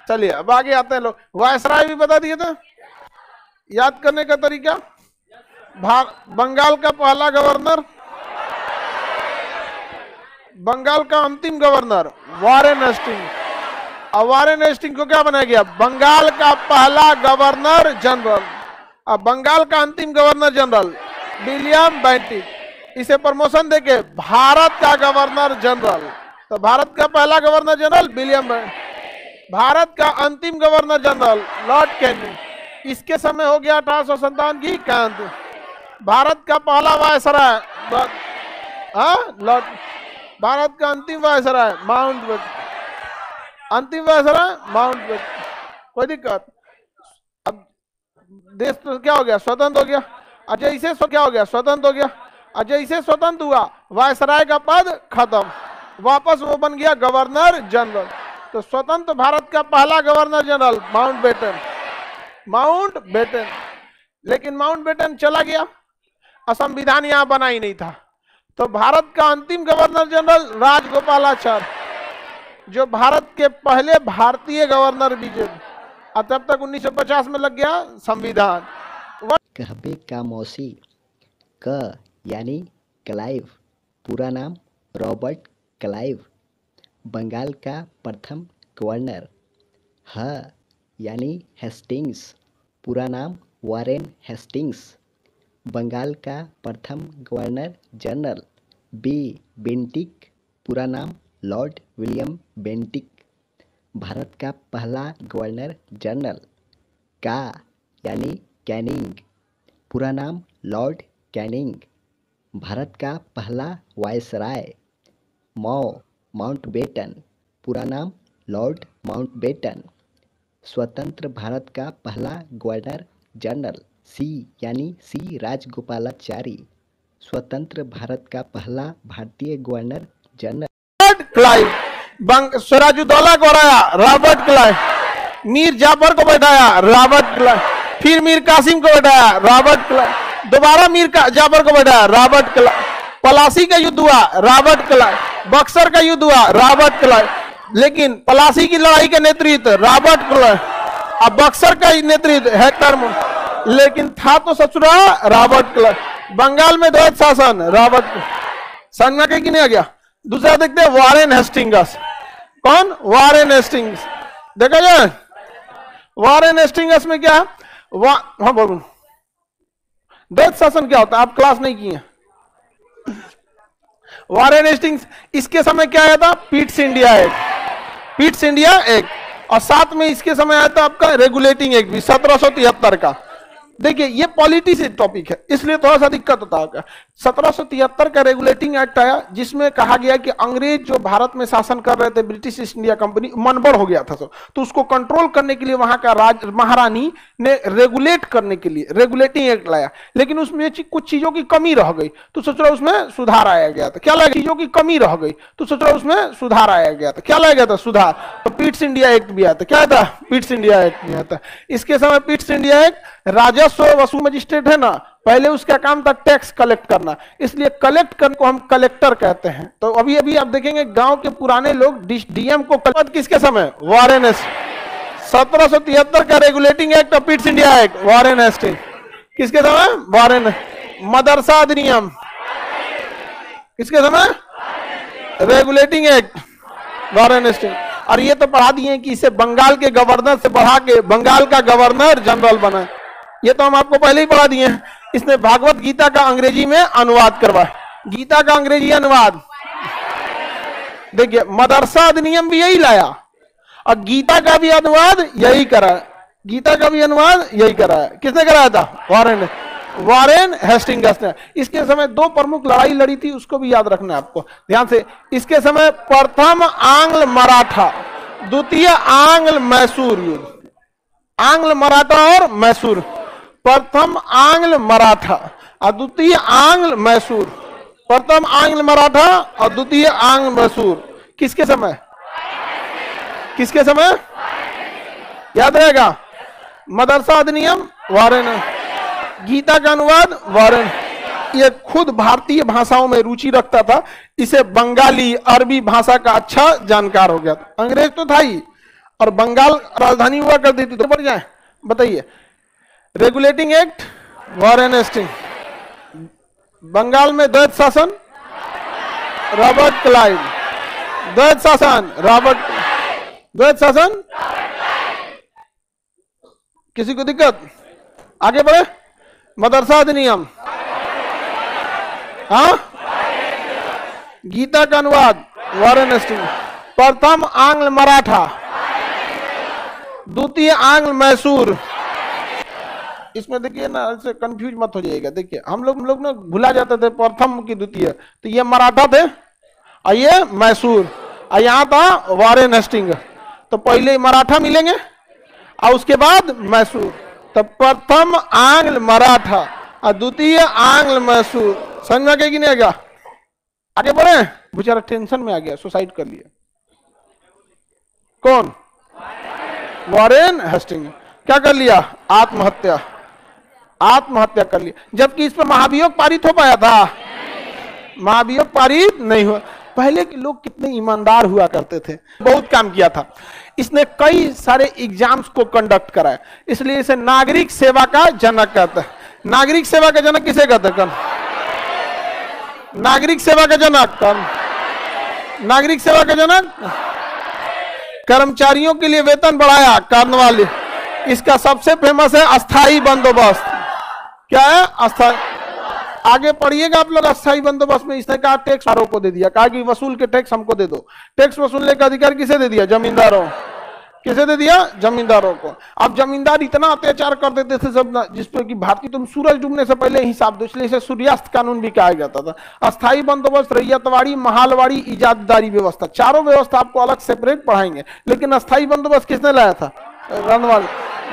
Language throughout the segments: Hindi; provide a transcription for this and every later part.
चलिए अब आगे आते हैं लोग। वायसराय भी बता दिए थे, याद करने का तरीका। बंगाल का पहला गवर्नर, बंगाल का अंतिम गवर्नर वारेन हेस्टिंग। अब वारेन हेस्टिंग को क्या बनाया गया? बंगाल का पहला गवर्नर जनरल। अब बंगाल का अंतिम गवर्नर जनरल विलियम बेंटिक। इसे प्रमोशन देके भारत का गवर्नर जनरल। तो भारत का पहला governor general William Bentinck, Bharat का अंतिम गवर्नर जनरल लॉर्ड कैनिंग। इसके समय हो गया 1857 की क्रांति। भारत का पहला वायसराय लॉर्ड, भारत का अंतिम वायसराय माउंटबेटन, अंतिम वायसराय माउंटबेटन। कोई दिक्कत? अब देश तो क्या हो गया? स्वतंत्र हो गया। अच्छा इसे क्या हो गया? स्वतंत्र हो गया। अच्छा इसे स्वतंत्र हुआ, वायसराय का पद खत्म, वापस वो बन गया गवर्नर जनरल। तो स्वतंत्र भारत का पहला गवर्नर जनरल माउंटबेटन, माउंटबेटन। लेकिन माउंटबेटन चला गया, संविधान यहां बना ही नहीं था। तो भारत का अंतिम गवर्नर जनरल राजगोपालाचारी, जो भारत के पहले भारतीय गवर्नर भी थे। तब तक 1950 में लग गया संविधान। कहबे का मौसी। क यानी क्लाइव, पूरा नाम रॉबर्ट क्लाइव, बंगाल का प्रथम गवर्नर। ह यानी हेस्टिंग्स, पूरा नाम वारेन हेस्टिंग्स, बंगाल का प्रथम गवर्नर जनरल। बी बेंटिक, पूरा नाम लॉर्ड विलियम बेंटिक, भारत का पहला गवर्नर जनरल। का यानी कैनिंग, पूरा नाम लॉर्ड कैनिंग, भारत का पहला वायसराय। मौ माउंटबेटन, पूरा नाम लॉर्ड माउंटबेटन, स्वतंत्र भारत का पहला गवर्नर जनरल। सी यानी सी राजगोपालाचारी, स्वतंत्र भारत का पहला भारतीय गवर्नर जनरल। क्लाइव, सिराजुद्दौला को हराया रॉबर्ट क्लाइव, मीर जाफर को बैठाया रॉबर्ट क्लाइव, फिर मीर कासिम को बैठाया रॉबर्ट क्लाइव, दोबारा मीर जाफर को बैठाया रॉबर्ट क्लाइव, पलासी का युद्ध हुआ रॉबर्ट क्लाइव, बक्सर का युद्ध हुआ रॉबर्ट क्लाइव। लेकिन पलासी की लड़ाई का नेतृत्व रॉबर्ट क्लाइव, अब बक्सर का नेतृत्व हेक्टर मोन, लेकिन था तो ससुरा रॉबर्ट क्लाइव। बंगाल में द्वैत शासन रॉबर्ट, समझ में कि नहीं आ गया? दूसरा देखते हैं वारेन हेस्टिंग्स। कौन? Warren Hastings. देखा जाए वारेन हेस्टिंग्स में क्या है? हाँ बोलूं, द्वैत शासन क्या होता है? आप क्लास नहीं किए। वारेन हेस्टिंग्स, इसके समय क्या आया था? Pitt's India act, Pitt's India act, और साथ में इसके समय आया था आपका रेगुलेटिंग एक्ट भी 1773 का। देखिए ये पॉलिटी से टॉपिक है, इसलिए थोड़ा सा दिक्कत होता है। 1773 का रेगुलेटिंग एक्ट आया, जिसमें कहा गया कि अंग्रेज जो भारत में शासन कर रहे थे, ब्रिटिश ईस्ट इंडिया कंपनी, मनबड़ हो गया था सब, तो उसको कंट्रोल करने के लिए वहां का महारानी ने रेगुलेट करने के लिए रेगुलेटिंग एक्ट लाया। लेकिन उसमें कुछ चीजों की कमी रह गई, तो सोच रहा उसमें सुधार आया गया था। क्या लाया? चीजों की कमी रह गई, तो सोच रहा उसमें सुधार आया गया था। क्या लाया गया था? सुधार। तो पीट्स इंडिया एक्ट भी आया था। क्या था? पीट्स इंडिया एक्ट भी आता। इसके समय पीट्स इंडिया एक्ट, राजस्व वसूल मजिस्ट्रेट है ना, पहले उसका काम था टैक्स कलेक्ट करना, इसलिए कलेक्ट करने को हम कलेक्टर कहते हैं। तो अभी अभी आप देखेंगे गांव के पुराने लोग डीएम को किसके समय? Warren Hastings. 1773 का रेगुलेटिंग एक्ट और Pitt's India act Warren Hastings. किसके समय? वारेन। मदरसा अधिनियम किसके समय? Regulating act Warren Hastings. और ये तो पढ़ा दिए कि इसे बंगाल के गवर्नर से बढ़ा के बंगाल का गवर्नर जनरल बना, ये तो हम आपको पहले ही पढ़ा दिए हैं। इसने भागवत गीता का अंग्रेजी में अनुवाद करवाया, गीता का अंग्रेजी अनुवाद। देखिए मदरसा अधिनियम भी यही लाया और गीता का भी अनुवाद यही करा, गीता का भी अनुवाद यही कराया। किसने कराया था? वारेन हेस्टिंग्स ने। इसके समय दो प्रमुख लड़ाई लड़ी थी, उसको भी याद रखना है आपको ध्यान से। इसके समय प्रथम आंग्ल मराठा, द्वितीय आंग्ल मैसूर युद्ध, आंग्ल मराठा और मैसूर, प्रथम आंग्ल मराठा और द्वितीय आंग्ल मैसूर, प्रथम आंग्ल मराठा और द्वितीय आंग्ल मैसूर। किसके समय? किसके समय? याद रहेगा। मदरसा अधिनियम वारेन, गीता का अनुवाद वारेन। ये खुद भारतीय भाषाओं में रुचि रखता था, इसे बंगाली अरबी भाषा का अच्छा जानकार हो गया था। अंग्रेज तो था ही और बंगाल राजधानी हुआ करती थी। तो पढ़ जाए, बताइए। Regulating act Warren Hasting. Bengal में द्वैत शासन रॉबर्ट क्लाइव। द्वैत शासन द्वैत शासन। किसी को दिक्कत? आगे बढ़े। मदरसा अधिनियम, हाँ, गीता का अनुवाद वॉरेन हेस्टिंग। प्रथम आंग्ल मराठा, द्वितीय आंग्ल मैसूर। इसमें देखिए ना, ऐसे कंफ्यूज मत हो जाइएगा। देखिए हम लोग ना भुला जाते थे प्रथम की द्वितीय, तो ये मराठा थे और ये मैसूर, और यहाँ था वॉरेन हेस्टिंग। तो पहले मराठा मिलेंगे और उसके बाद मैसूर। तो प्रथम आंग्ल मराठा और द्वितीय आंग्ल मैसूर। समझ में आ गया कि नहीं आ गया? आगे बढ़े। बेचारा टेंशन में आ गया, सुसाइड कर लिया। कौन? Warren Hasting. क्या कर लिया? आत्महत्या कर लिया। जबकि इस पर महाभियोग पारित हो पाया था? महाभियोग पारित नहीं हुआ। पहले के लोग कितने ईमानदार हुआ करते थे, बहुत काम किया था। इसने कई सारे एग्जाम्स को कंडक्ट कराया, इसलिए इसे नागरिक सेवा का जनक कहते हैं। नागरिक सेवा का जनक किसे कहते हैं? नागरिक सेवा का जनक नागरिक सेवा का जनक। कर्मचारियों के लिए वेतन बढ़ाया, कार्नवालिस। इसका सबसे फेमस है अस्थाई बंदोबस्त। क्या है? अस्थाई। आगे पढ़िएगा आप लोग। अस्थाई बंदोबस्त में इसने कहा टैक्स को दे दिया, कहा कि वसूल के टैक्स हमको दे दो। टैक्स वसूलने का अधिकार किसे दे दिया? जमींदारों। किसे दे दिया? जमींदारों को। अब जमींदार इतना अत्याचार कर देते थे सब ना, जिसपे कि भारतीय तुम सूरज डूबने से पहले हिसाब दो, इसलिए इसे सूर्यास्त कानून भी कहा जाता था। अस्थाई बंदोबस्त, रैयतवाड़ी, महालवाड़ी, इजाददारी व्यवस्था, चारों व्यवस्था आपको अलग सेपरेट पढ़ाएंगे। लेकिन अस्थाई बंदोबस्त किसने लाया था?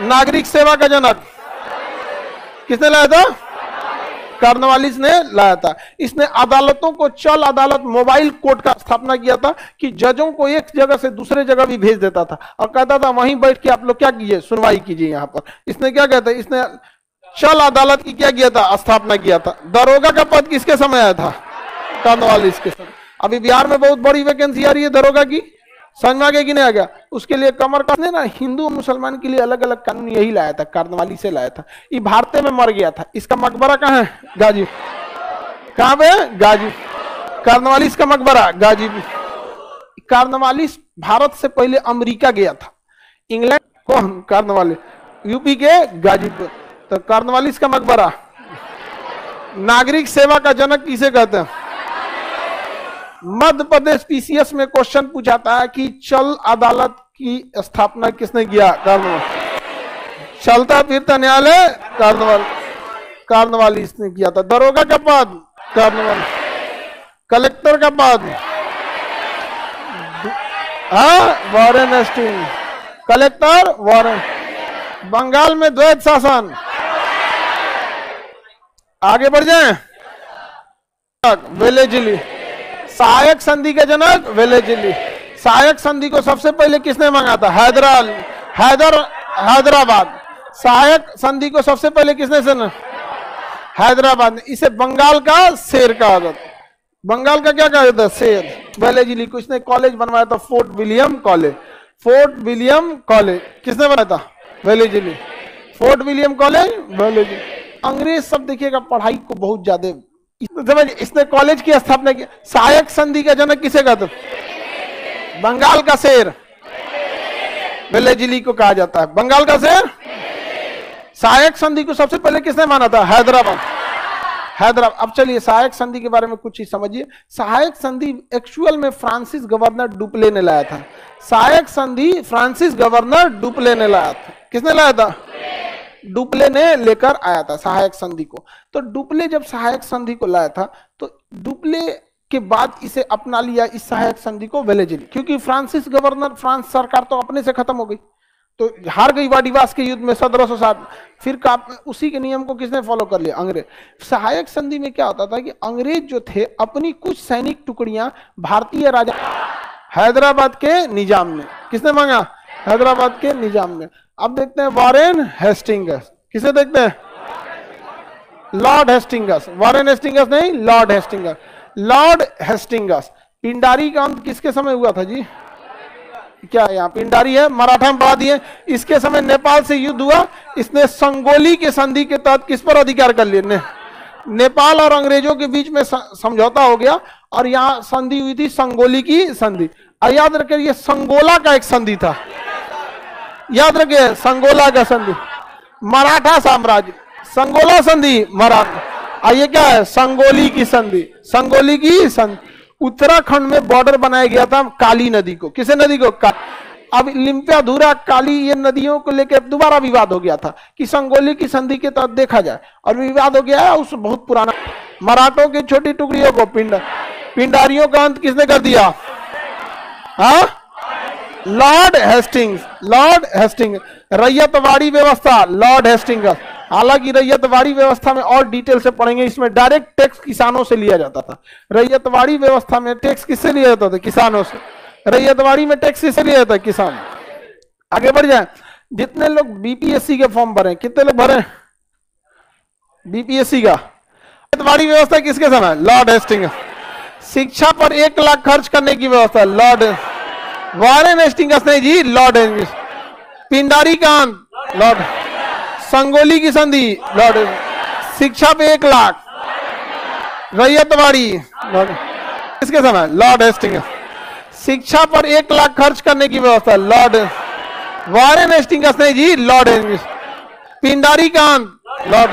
नागरिक सेवा का जनक किसने लाया था? कार्नवालिस ने लाया था। इसने अदालतों को चल अदालत मोबाइल कोर्ट का स्थापना किया था कि जजों को एक जगह से दूसरे जगह भी भेज देता था और कहता था वहीं बैठ के आप लोग क्या कीजिए, सुनवाई कीजिए। यहाँ पर इसने क्या कहता है? इसने चल अदालत की क्या किया था? स्थापना किया था। दरोगा का पद किसके समय आया था? कार्नवालिस के समय। अभी बिहार में बहुत बड़ी वैकेंसी आ रही है दरोगा की। समझ में आ गया कि नहीं आ गया? उसके लिए कमर कसने ना, हिंदू और मुसलमान के लिए अलग अलग कानून यही लाया था, कार्नवालिस से लाया था। ये भारत में मर गया था। इसका मकबरा कहाँ है? गाजी। कहाँ पे? गाजी। कार्नवालिस का मकबरा गाजीपुर। कार्नवालिस भारत से पहले अमेरिका गया था, इंग्लैंड। कौन? कार्नवालिस। यूपी के गाजीपुर। तो कार्नवालिस का मकबरा। नागरिक सेवा का जनक किसे कहते हैं? मध्य प्रदेश पीसीएस में क्वेश्चन पूछा था कि चल अदालत की स्थापना किसने किया? कार्नवालिस। चलता फिरता न्यायालय कार्नवालिस ने किया था। दरोगा का पद कार्नवालिस। कलेक्टर का पद Warren Hasting. Collector Warren. Bengal में द्वैत शासन। आगे बढ़ जाएं। वेलेजिली। सहायक संधि के जनक वेलेजिली। सहायक संधि को सबसे पहले किसने मांगा था? हैदराबाद। सहायक संधि को सबसे पहले किसने सुना? हैदराबाद। इसे बंगाल का शेर कहा जाता। बंगाल का क्या कहा जाता? शेर। वेलेजिली को इसने कॉलेज बनवाया था, Fort William college. Fort William college किसने बनाया था? Wellesley. Fort William college Wellesley. अंग्रेज सब देखिएगा पढ़ाई को बहुत ज्यादा समझ, इसने कॉलेज की स्थापना की। सहायक संधि का जनक किसे कहते? बंगाल का शेर वेलेजिली को कहा जाता है। बंगाल का शेर। सहायक संधि को सबसे पहले किसने माना था? हैदराबाद। अब चलिए सहायक संधि के बारे में कुछ ही समझिए। सहायक संधि एक्चुअल में फ्रांसिस गवर्नर डुप्ले ने लाया था। सहायक संधि फ्रांसिस गवर्नर डुप्ले ने लाया था। किसने लाया था? डुप्ले ने लेकर आया था सहायक संधि को। तो डुप्ले जब सहायक संधि को लाया था तो डुप्ले के बाद इसे अपना लिया इस सहायक संधि को वेलेजिली, क्योंकि फ्रांसिस गवर्नर, फ्रांस सरकार तो अपने से खत्म हो गई, तो हार गई वाडिवास के युद्ध में 1760। फिर उसी के नियम को किसने फॉलो कर लिया? अंग्रेज। सहायक संधि में क्या होता था कि अंग्रेज जो थे अपनी कुछ सैनिक टुकड़ियां भारतीय राजा हैदराबाद के निजाम में। किसने मांगा? हैदराबाद के निजाम में। अब देखते हैं वॉरेन हेस्टिंगस। किसे देखते हैं? Lord Hastings. वॉरेन हेस्टिंगस नहीं, Lord Hastings. Lord Hastings. Pindari का अंत किसके समय हुआ था जी? क्या है यहाँ पिंडारी है, मराठा में पढ़ा दिए। इसके समय नेपाल से युद्ध हुआ, इसने संगोली के संधि के तहत किस पर अधिकार कर लिए? नेपाल और अंग्रेजों के बीच में समझौता हो गया और यहाँ संधि हुई थी संगोली की संधि। याद रखिए ये संगोला का एक संधि था, याद रखिए संगोला का संधि, मराठा साम्राज्य, संगोला संधि मराठा। ये क्या है? संगोली की संधि, संगोली की संधि। उत्तराखंड में बॉर्डर बनाया गया था काली नदी को, किसे नदी को? अब लिम्पियाधुरा काली ये नदियों को लेकर दोबारा विवाद हो गया था कि संगोली की संधि के तहत देखा जाए, और विवाद हो गया है उस बहुत पुराना। मराठों की छोटी टुकड़ियों को पिंडारियों का अंत किसने कर दिया? हाँ, Lord Hastings, Lord Hasting. Ryotwari व्यवस्था लॉर्ड हेस्टिंग का। हालांकि रैयतवाड़ी व्यवस्था में और डिटेल से पढ़ेंगे, इसमें डायरेक्ट टैक्स किसानों से लिया जाता था। रैयतवाड़ी व्यवस्था में टैक्स किससे लिया जाता था? किसानों से। रैयतवाड़ी में टैक्स किससे लिया जाता है? किसान। आगे बढ़ जाए। जितने लोग बीपीएससी के फॉर्म भरे, कितने लोग भरे बीपीएससी का? रैयतवाड़ी व्यवस्था किसके समय? Lord Hasting. शिक्षा पर 1 लाख खर्च करने की व्यवस्था लॉर्ड वारेन हेस्टिंग्स नहीं जी, लॉर्ड हेस्टिंग्स। पिंडारी का अंत लॉर्ड, संगोली की संधि लॉर्ड, शिक्षा पे 1 लाख, रैयतवाड़ी किसके समय? Lord Hastings. शिक्षा पर 1 लाख खर्च करने की व्यवस्था लॉर्ड वारेन हेस्टिंग्स नहीं जी, लॉर्ड हेस्टिंग्स। पिंडारी का अंत लॉर्ड,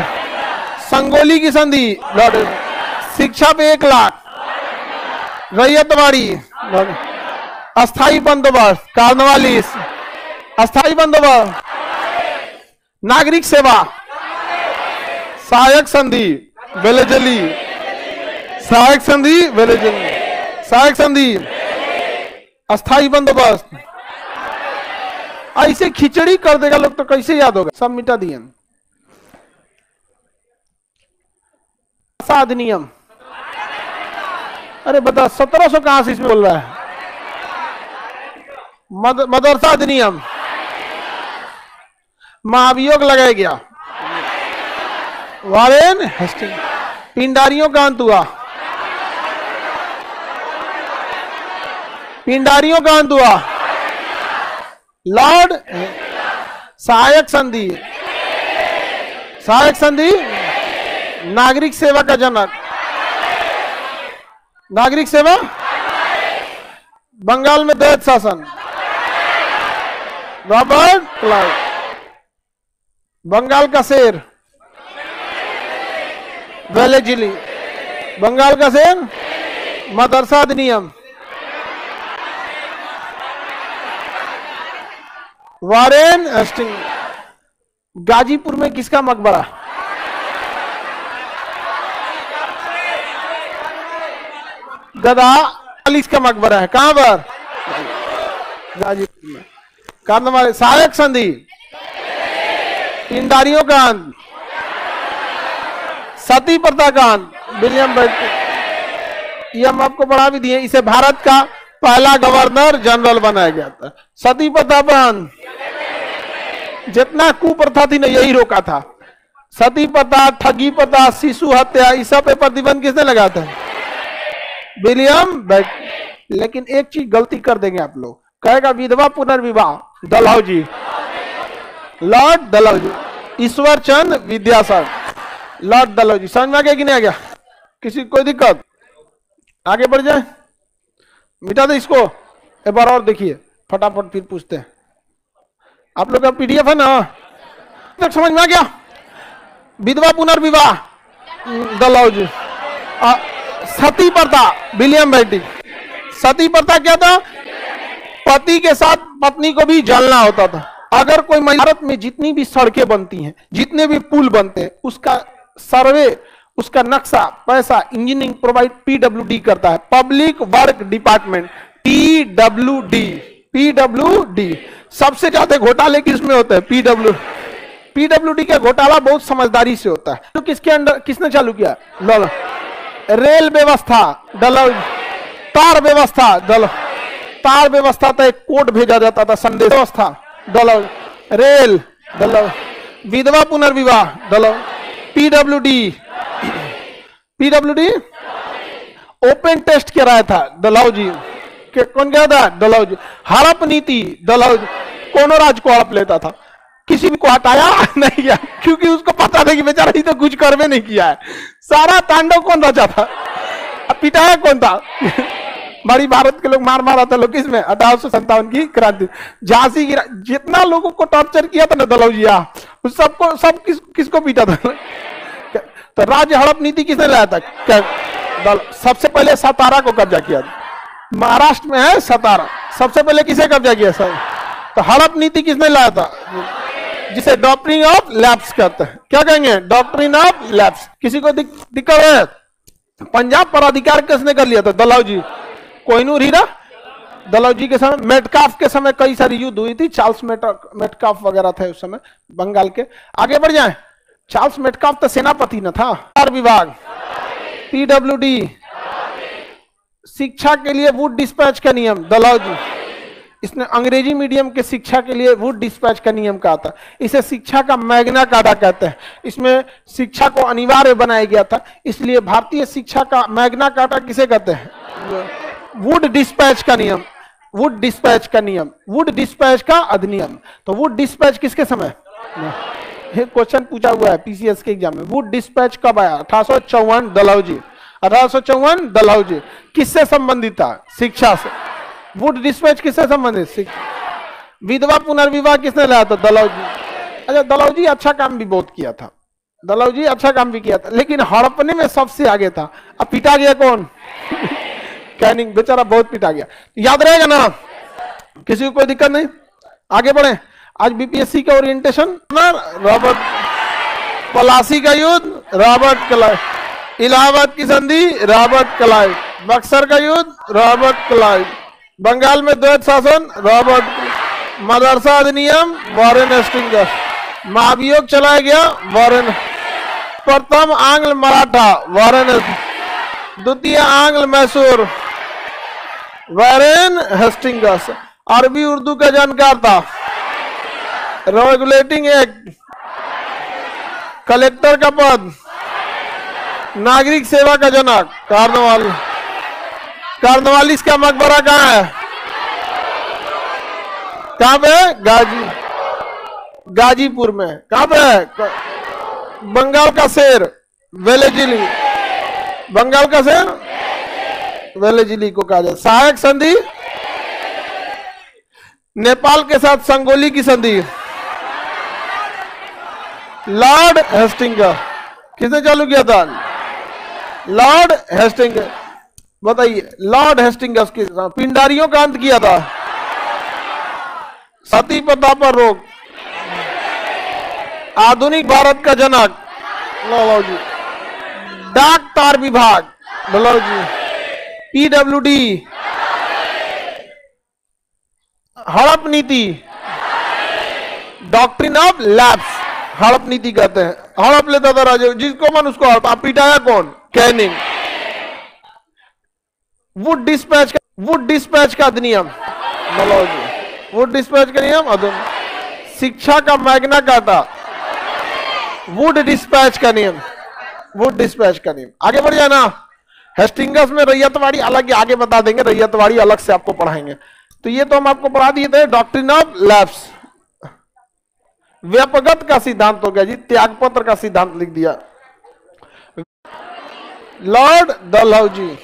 संगोली की संधि लॉर्ड, शिक्षा पे 1 लाख, रैयतवाड़ी लॉर्ड। अस्थाई बंदोबस्त कार्नवालिस, अस्थाई बंदोबस्त, नागरिक सेवा, सहायक संधि वेलेजली, सहायक संधि वेलेजली, सहायक संधि, अस्थाई बंदोबस्त। ऐसे खिचड़ी कर देगा लोग तो कैसे याद होगा? सब मिटा दिए। अधिनियम, अरे बता 1700 कहां से इसमें बोल रहा है? मदरसा अधिनियम, महाभियोग लगाया गया, वारेन हेस्टिंग। पिंडारियों का अंत हुआ, पिंडारियों का अंत हुआ, लॉर्ड सहायक संधि, सहायक संधि, नागरिक सेवा का जनक, नागरिक सेवा, बंगाल में दैत शासन, रॉबर्ट क्लाइव, बंगाल का शेर, वेलेजली, बंगाल का शेर, मदरसा अधिनियम, वारेन हेस्टिंग। गाजीपुर में किसका मकबरा? गदा चालीस का मकबरा है। कहां पर? गाजीपुर में। कार्नवालिस, सहायक संधि, पिंडारियों का अंत, सती प्रथा का अंत, विलियम बेंटिक। ये हम आपको पढ़ा भी दिए। इसे भारत का पहला गवर्नर जनरल बनाया गया था। सती प्रथा पर अंत, जितना कुप्रथा थी ना यही रोका था। सती प्रथा, ठगी प्रथा, शिशु हत्या, इस सब पे प्रतिबंध किसने लगाया था? William Bentinck. लेकिन एक चीज गलती कर देंगे आप लोग, कहेगा विधवा पुनर्विवाह, डलहौजी, लॉर्ड डलहौजी, ईश्वर चंद विद्यासागर, लॉर्ड डलहौजी। समझ में आ गया कि नहीं आ गया? किसी कोई दिक्कत? आगे बढ़ जाए, मिटा दे इसको। एक बार और देखिए फटाफट, फिर पूछते हैं। आप लोग का पीडीएफ है ना? तक समझ में आ गया? विधवा पुनर्विवाह डलहौजी, सती प्रथा विलियम बेंटिक। सती प्रथा क्या था? पति के साथ पत्नी को भी जलना होता था। अगर कोई भारत में जितनी भी सड़कें बनती हैं, जितने भी पुल बनते हैं, उसका सर्वे, उसका नक्शा, पैसा, इंजीनियरिंग प्रोवाइड पीडब्ल्यूडी करता है, public work department, PWD. PWD सबसे ज्यादा घोटाले किसमें होते हैं? पीडब्ल्यूडी का घोटाला बहुत समझदारी से होता है। तो किसके अंडर, किसने चालू किया? रेल व्यवस्था डलहौजी, तार व्यवस्था डलहौजी, तार व्यवस्था था, एक कोड भेजा जाता था, संदेश व्यवस्था डलहौजी, रेल डलहौजी, विधवा पुनर्विवाह Dalhousie, PWD. PWD open test कराया था डलहौजी, कौन गया था? डलहौजी। हड़प नीति, डलहौजी। कौन राज को हड़प लेता था? किसी भी को हटाया नहीं गया, क्योंकि उसको पता था कि बेचारा ही तो कुछ करवे नहीं किया है। सारा तांडव कौन रचा था? पिटाया कौन था? हमारी भारत के लोग मार मारा था लोग किसमें? 1857 की क्रांति। झांसी की, जितना लोगों को टॉर्चर किया था ना दलौजिया, उस सबको सब किसको पीटा था? तो राज्य हड़प नीति किसने लाया था? सबसे पहले सतारा को कब्जा किया था। महाराष्ट्र में है सतारा, सबसे पहले किसे कब्जा किया सर? तो हड़प नीति किसने लाया था? जिसे डॉक्ट्रिन ऑफ लैप्स कहते हैं। क्या कहेंगे? Doctrine of lapse. किसी को दिक्कत है? पंजाब पर अधिकार किसने कर लिया था? डलहौजी। कोहिनूर हीरा डलहौजी के समय। मेटकाफ के समय कई सारी युद्ध हुई थी। चार्ल्स मेटकाफ वगैरह थे उस समय बंगाल के। आगे बढ़ जाएं। चार्ल्स मेटकाफ तो सेनापति न था। विभाग, पीडब्ल्यूडी। शिक्षा के लिए वुड डिस्पैच का नियम, डलहौजी। इसने अंग्रेजी मीडियम के शिक्षा के लिए वुड डिस्पैच का नियम कहा था। इसे शिक्षा का मैग्ना कार्टा कहते हैं। इसमें शिक्षा को अनिवार्य बनाया गया था, इसलिए भारतीय शिक्षा का मैग्ना कार्टा किसे कहते हैं? वुड डिस्पैच का नियम, वुड डिस्पैच का नियम, वुड डिस्पैच का अधिनियम। तो वुड डिस्पैच किसके समय? क्वेश्चन पूछा हुआ है पीसीएस के एग्जाम में। वुड डिस्पैच कब आया? 1854, डलहौजी। 1854 डलहौजी। किससे संबंधित था? शिक्षा से। वुड डिस्पैच किससे संबंधित? विधवा पुनर्विवाह किसने लाया था? डलहौजी। अच्छा, डलहौजी अच्छा काम भी बहुत किया था, डलहौजी अच्छा काम भी किया था, लेकिन हड़पने में सबसे आगे था। अब पिटा गया कौन? कैनिंग, बेचारा बहुत पिटा गया। याद रहेगा ना? किसी को कोई दिक्कत नहीं? आगे बढ़े। आज बीपीएससी का ओरिएंटेशन, रॉबर्ट पलासी का युद्ध, रॉबर्ट क्लाइव। इलाहाबाद की संधि, रॉबर्ट क्लाइव। बक्सर का युद्ध, रॉबर्ट क्लाइव। बंगाल में द्वैत शासन, रॉबर्ट। मदरसा अधिनियम, वॉरेन हेस्टिंग्स। महाभियोग चलाया गया, वॉरेन। प्रथम आंग्ल मराठा, वॉरेन। द्वितीय आंग्ल मैसूर, वॉरेन हेस्टिंग्स। अरबी उर्दू का जानकार था, रेगुलेटिंग एक्ट। कलेक्टर का पद, नागरिक सेवा का जनक, कार्नवालिस। कार्नवालिस का मकबरा कहाँ है? कहाँ पे? गाजीपुर में। कहाँ पे है? बंगाल का शेर, वेलेजिली। बंगाल का शेर, वेलेजिली को कहा जाए। सहायक संधि, नेपाल के साथ संगोली की संधि, लॉर्ड हेस्टिंग्स। किसने चालू किया था? Lord Hastings. बताइए, लॉर्ड हेस्टिंग्स के पिंडारियों का अंत किया था। सती प्रथा पर रोक, आधुनिक भारत का जनक, डलहौजी। डाक तार विभाग, डलहौजी। पीडब्ल्यूडी। हड़प नीति, डॉक्ट्रिन ऑफ लैप्स, हड़प नीति कहते हैं। हड़प लेता था राजा, जिसको मन उसको हड़प। पिटाया कौन? कैनिंग। वुड डिस्पैच का अधिनियम, वुड डिस्पैच का नियम, शिक्षा का मैग्ना कार्टा, वुड डिस्पैच का नियम, वुड डिस्पैच का नियम। आगे बढ़ जाए ना। हेस्टिंग्स में रैयतवाड़ी अलग, आगे बता देंगे, रैयतवाड़ी अलग से आपको पढ़ाएंगे। तो ये तो हम आपको पढ़ा दिए थे, डॉक्ट्रिन ऑफ लैप्स। व्यापगत का सिद्धांत हो गया जी, त्यागपत्र का सिद्धांत लिख दिया। लॉर्ड डलहौजी,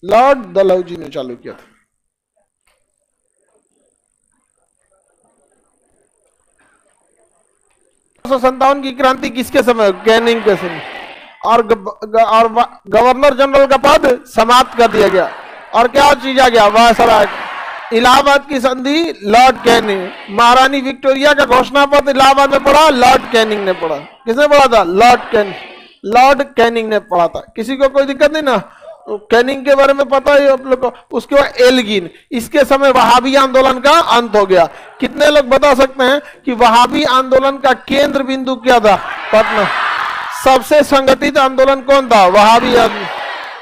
लॉर्ड डलहौजी ने चालू किया था। की क्रांति किसके समय? कैनिंग के समय। और गवर्नर जनरल का पद समाप्त कर दिया गया। और क्या चीज आ गया? वायसराय। इलाहाबाद की संधि, लॉर्ड कैनिंग। महारानी विक्टोरिया का घोषणा पत्र इलाहाबाद में पढ़ा, लॉर्ड कैनिंग ने पढ़ा। किसने पढ़ा था? लॉर्ड कैनिंग ने पढ़ा था। किसी को कोई दिक्कत नहीं ना? तो कैनिंग के बारे में पता है आप लोग को। उसके बाद एल्गिन, इसके समय वहाबी आंदोलन का अंत हो गया। कितने लोग बता सकते हैं कि वहाबी आंदोलन का केंद्र बिंदु क्या था? पटना। सबसे संगठित आंदोलन कौन था?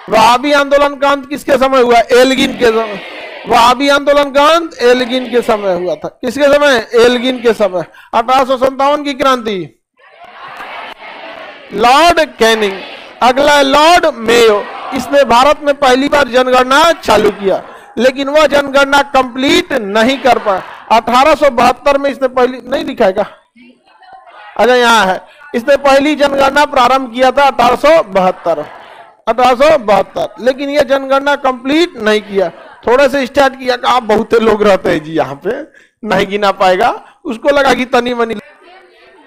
वहाबी आंदोलन का अंत किसके समय हुआ? एल्गिन के समय। वहाबी आंदोलन का अंत एल्गिन के समय हुआ था। किसके समय? एल्गिन के समय। 1857 की क्रांति, लॉर्ड कैनिंग। अगला है लॉर्ड मेयो। इसने भारत में पहली बार जनगणना चालू किया। लेकिन वह जनगणना कंप्लीट नहीं कर पाया। 1872 में इसने पहली, नहीं लिखा है क्या? अच्छा यहाँ है, इसने पहली जनगणना प्रारंभ किया था 1872, लेकिन यह जनगणना कंप्लीट नहीं किया। थोड़े से स्टार्ट किया कि आप बहुत लोग रहते हैं जी यहाँ पे, नहीं गिना पाएगा, उसको लगा कि तनी मनी।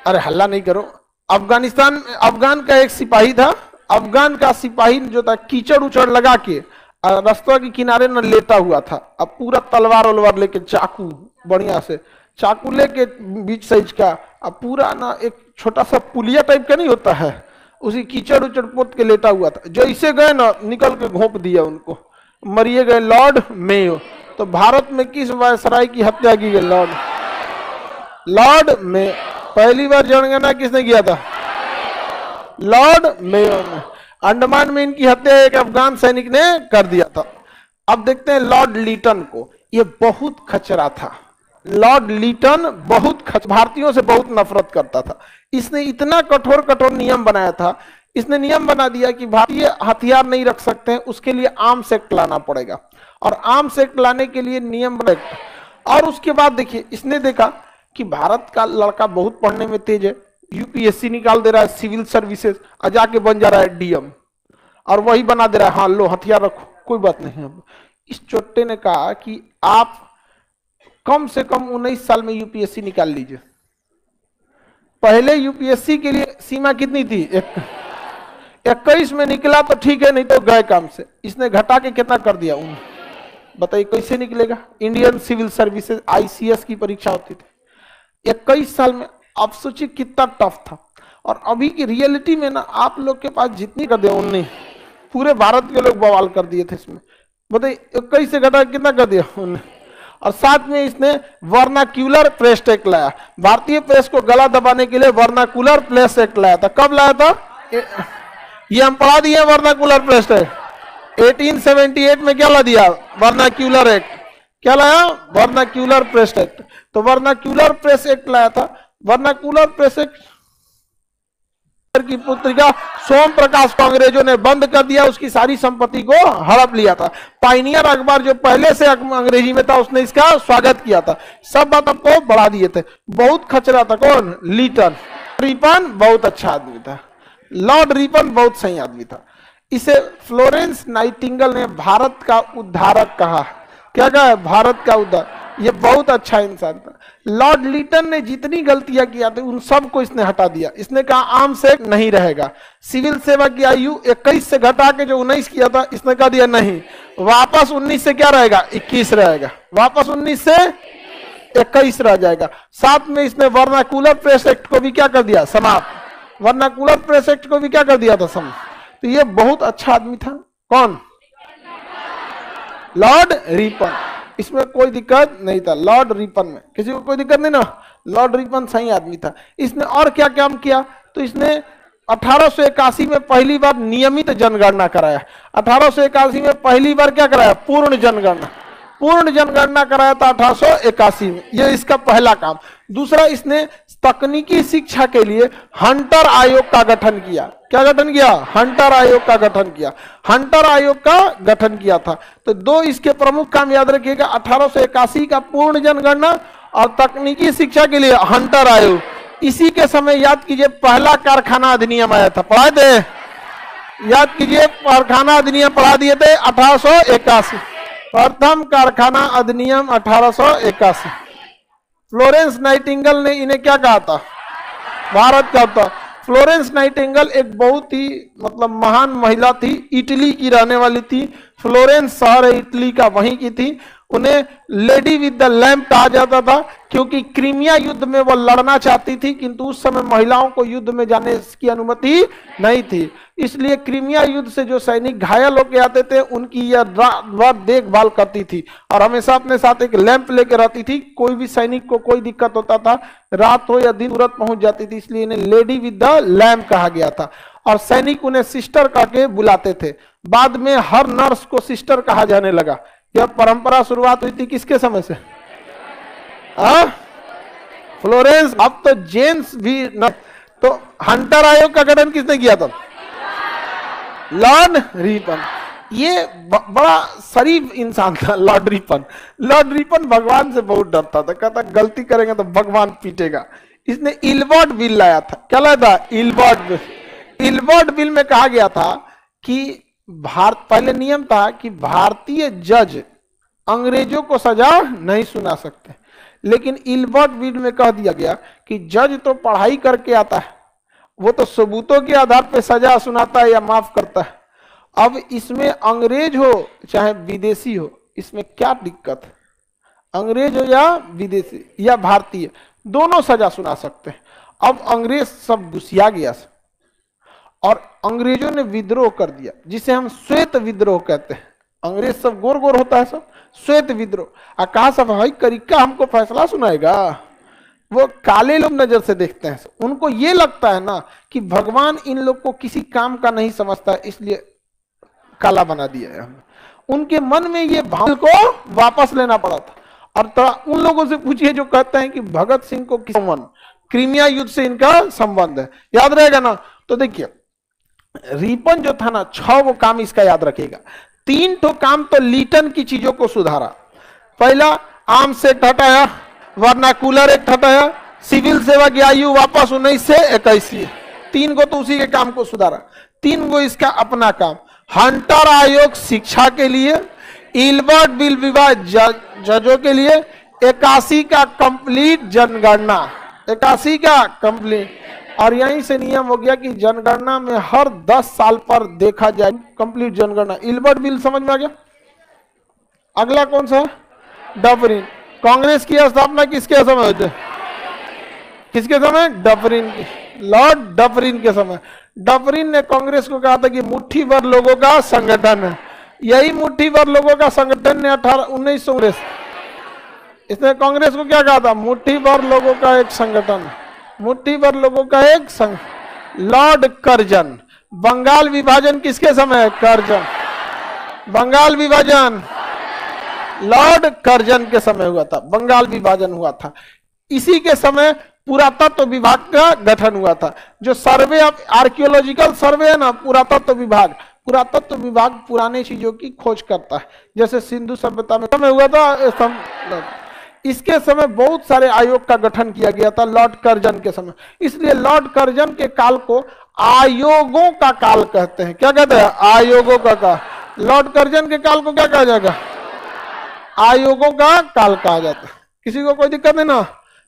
अरे हल्ला नहीं करो। अफगान का एक सिपाही था, अफगान का सिपाही जो था कीचड़ उचड़ लगा के रास्ता के किनारे न लेटा हुआ था। अब पूरा तलवार उलवार लेके, चाकू बढ़िया से चाकू लेके बीच साइज का, अब पूरा ना एक छोटा सा पुलिया टाइप का नहीं होता है, उसी कीचड़ उचड़ पोत के लेटा हुआ था। जो इसे गए ना, निकल के घोंप दिया उनको, मरिए गए लॉर्ड मेयो। तो भारत में किस वायसराय की हत्या की गई? Lord Mayo. पहली बार जनगणना किसने किया था? लॉर्ड मेयो ने। अंडमान में इनकी हत्या एक अफगान सैनिक ने कर दिया था। अब देखते हैं लॉर्ड लीटन को। ये बहुत खचरा था। लॉर्ड लीटन भारतीयों से बहुत नफरत करता था। इसने इतना कठोर नियम बनाया था, इसने नियम बना दिया कि भारतीय हथियार नहीं रख सकते हैं, उसके लिए आर्म्स एक्ट लाना पड़ेगा। और आर्म्स एक्ट लाने के लिए नियम एक्ट। और उसके बाद देखिए, इसने देखा कि भारत का लड़का बहुत पढ़ने में तेज है, यूपीएससी निकाल दे रहा है, सिविल सर्विसेज, और जाके बन जा रहा है डीएम, और वही बना दे रहा है, हाँ लो हथियार रखो, कोई बात नहीं। इस चोट्टे ने कहा कि आप कम से कम 19 साल में यूपीएससी निकाल लीजिए। पहले यूपीएससी के लिए सीमा कितनी थी? 21 में निकला तो ठीक है, नहीं तो गए काम से। इसने घटा के कितना कर दिया? बताइए कैसे निकलेगा? इंडियन सिविल सर्विसेज आईसीएस की परीक्षा होती थी 21 साल में। आप सोचिए कितना टफ था। और अभी की रियलिटी में ना, आप लोग के पास जितनी कर दिया उन्हें, पूरे भारत के लोग बवाल कर दिए थे इसमें। बताइए 21 से घटा कितना कर दिया उन्हें। और साथ में इसने वर्नाक्यूलर प्रेस एक्ट लाया। भारतीय प्रेस को गला दबाने के लिए वर्नाकुलर प्रेस एक्ट लाया था। कब लाया था? ये हम पढ़ा दिए वर्नाकुलर प्रेस एक्ट। 1878 में क्या ला दिया? Vernacular act. क्या लाया? Vernacular press act. तो वर्नाक्यूलर प्रेस एक्ट लाया था। वर्नाकुलर प्रेस एक्ट की पुत्रिका सोम प्रकाश को अंग्रेजों ने बंद कर दिया, उसकी सारी संपत्ति को हड़प लिया था। पाइनियर अखबार जो पहले से अंग्रेजी में था, उसने इसका स्वागत किया था। सब बात आपको बढ़ा दिए थे। बहुत खचरा था। कौन? लीटन। रिपन बहुत अच्छा आदमी था। लॉर्ड रिपन बहुत सही आदमी था। इसे फ्लोरेंस नाइटिंगेल ने भारत का उद्धारक कहा। क्या कहा? भारत का उद्धार। ये बहुत अच्छा इंसान था। लॉर्ड लीटन ने जितनी गलतियां किया थी उन सब को इसने हटा दिया। इसने कहा आर्म्स एक्ट नहीं रहेगा। सिविल सेवा की आयु 21 से घटा के जो 19 किया था, इसने कह दिया नहीं, वापस 19 से क्या रहेगा? 21 रहेगा। वापस 19 से 21 रह जाएगा। साथ में इसने वर्नाकुलर प्रेस एक्ट को भी क्या कर दिया? समाप्त। वर्नाकुलर प्रेस एक्ट को भी क्या कर दिया था? समाप्त। तो ये बहुत अच्छा आदमी था। कौन? Lord Ripon. इसमें कोई दिक्कत नहीं था। लॉर्ड रिपन में किसी को कोई दिक्कत नहीं ना। लॉर्ड रिपन सही आदमी था। इसने और क्या काम किया? तो इसने 1881 में पहली बार नियमित जनगणना कराया। 1881 में पहली बार क्या कराया? पूर्ण जनगणना। पूर्ण जनगणना कराया था 1881 में। यह इसका पहला काम। दूसरा, इसने तकनीकी शिक्षा के लिए हंटर आयोग का गठन किया। क्या गठन किया? हंटर आयोग का गठन किया। हंटर आयोग का गठन किया था। तो दो इसके प्रमुख काम याद रखिएगा, 1881 का पूर्ण जनगणना और तकनीकी शिक्षा के लिए हंटर आयोग। इसी के समय याद कीजिए पहला कारखाना अधिनियम आया था। पढ़ा थे? याद कीजिए, कारखाना अधिनियम पढ़ा दिए थे 1881। प्रथम कारखाना अधिनियम 1881। फ्लोरेंस नाइटिंगेल ने इन्हें क्या कहा था? भारत का था। फ्लोरेंस नाइटिंगेल एक बहुत ही महान महिला थी। इटली की रहने वाली थी। फ्लोरेंस शहर है इटली का, वहीं की थी। उन्हें लेडी विद द लैम्प कहा जाता था क्योंकि क्रीमिया युद्ध में वो लड़ना चाहती थी, किंतु उस समय महिलाओं को युद्ध में जाने की अनुमति नहीं थी। इसलिए क्रीमिया युद्ध से जो सैनिक घायल होकर आते थे, उनकी यह देखभाल करती थी और हमेशा अपने साथ एक लैंप लेकर रहती थी। कोई भी सैनिक को कोई दिक्कत होता था, रात हो या दिन, तुरंत पहुंच जाती थी। इसलिए इन्हें लेडी विद द लैम्प कहा गया था और सैनिक उन्हें सिस्टर कह के बुलाते थे। बाद में हर नर्स को सिस्टर कहा जाने लगा। यह परंपरा शुरुआत हुई थी किसके समय से? फ्लोरेंस। अब तो जेम्स भी न। तो हंटर आयोग का गठन किसने किया था? Lord Ripon. ये बड़ा शरीफ इंसान था लॉर्ड रिपन। लॉर्ड रिपन भगवान से बहुत डरता था, कहता गलती करेंगे तो भगवान पीटेगा। इसने इल्बर्ट बिल लाया था। क्या लाया था? Ilbert bill. इल्बर्ट बिल में कहा गया था कि पहले नियम था कि भारतीय जज अंग्रेजों को सजा नहीं सुना सकते, लेकिन इल्बर्ट बिल में कह दिया गया कि जज तो पढ़ाई करके आता है, वो तो सबूतों के आधार पर सजा सुनाता है या माफ करता है। अब इसमें अंग्रेज हो चाहे विदेशी हो, इसमें क्या दिक्कत है? अंग्रेज हो या विदेशी या भारतीय, दोनों सजा सुना सकते हैं। अब अंग्रेज सब गुस्सिया गया और अंग्रेजों ने विद्रोह कर दिया, जिसे हम श्वेत विद्रोह कहते हैं। अंग्रेज सब गोर गोर होता है, सब श्वेत विद्रोह। कहा सब भाई करिका हमको फैसला सुनाएगा। वो काले लोग नजर से देखते हैं, उनको ये लगता है ना कि भगवान इन लोग को किसी काम का नहीं समझता है, इसलिए काला बना दिया है हमें। उनके मन में ये भाव को वापस लेना पड़ा था। और थोड़ा उन लोगों से पूछिए जो कहते हैं कि भगत सिंह को किस संबंध, क्रीमिया युद्ध से इनका संबंध है, याद रहेगा ना? तो देखिए रिपन जो था ना, 6 वो काम इसका याद रखेगा। 3 तो काम तो लीटन की चीजों को सुधारा। पहला आर्म्स एक्ट हटाया, वर्नाकुलर एक्ट हटाया, सिविल सेवा की आयु वापस 19 से 21। 3 को तो उसी के काम को सुधारा। 3 को इसका अपना काम। हंटर आयोग शिक्षा के लिए, इल्बर्ट बिल विवाह जजों के लिए, 81 का कंप्लीट जनगणना, 81 का कंप्लीट। और यहीं से नियम हो गया कि जनगणना में हर 10 साल पर देखा जाए कंप्लीट जनगणना। इल्बर्ट बिल समझ में आ गया? अगला कौन सा? डफरिन। कांग्रेस की स्थापना किसके समय हुई थी? किसके समय? डफरिन की, लॉर्ड डफरिन के समय। डफरिन ने कांग्रेस को कहा था कि मुट्ठी भर लोगों का संगठन है। यही मुट्ठी भर लोगों का संगठन ने 1919 इसने कांग्रेस को क्या कहा था? मुट्ठी भर लोगों का एक संगठन, मुट्ठी भर लोगों का एक संघ। Lord Curzon. बंगाल विभाजन किसके समय? कर्जन। बंगाल विभाजन लॉर्ड कर्जन के समय हुआ था, बंगाल विभाजन हुआ था। इसी के समय पुरातत्व विभाग का गठन हुआ था। जो सर्वे ऑफ आर्कियोलॉजिकल सर्वे है ना, पुरातत्व विभाग, पुरातत्व विभाग पुराने चीजों की खोज करता है। जैसे सिंधु सभ्यता में समय हुआ था, इसके समय बहुत सारे आयोग का गठन किया गया था लॉर्ड कर्जन के समय। इसलिए लॉर्ड कर्जन के काल को आयोगों का काल कहते हैं। क्या कहते हैं? आयोगों का काल। लॉर्ड कर्जन के काल को क्या कहा जाएगा? आयोगों का काल कहा जाता है। किसी को कोई दिक्कत नहीं ना?